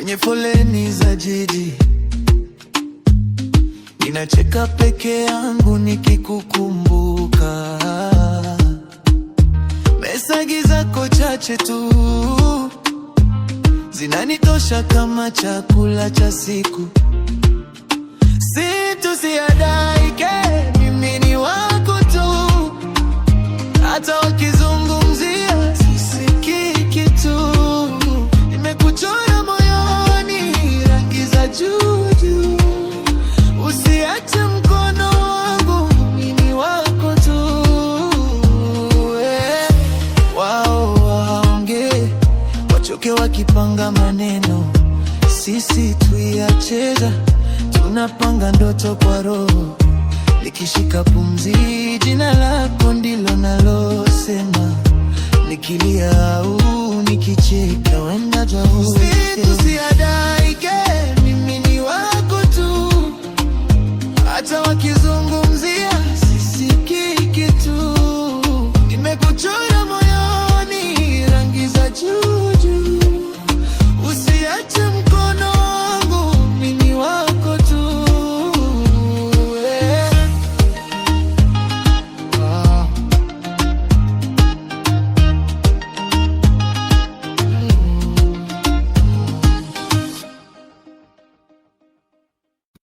kwenye foleni za jiji. Ninacheka peke yangu nikikukumbuka. Meseji zako chache tu zinanitosha kama chakula cha siku. Tusiadaike, mimi ni wako tu. Hata wakizungumzia sisikii kitu. Nimekuchora moyoni rangi za juu juu. Usiache mkono wangu, mimi ni wako tu. Wao waongee, wachoke wakipanga maneno. Sisi tuyacheza, tunapanga ndoto kwa roho. Nikishika pumzi, jina lako ndilo nalosema. Nikilia au nikicheka, wenda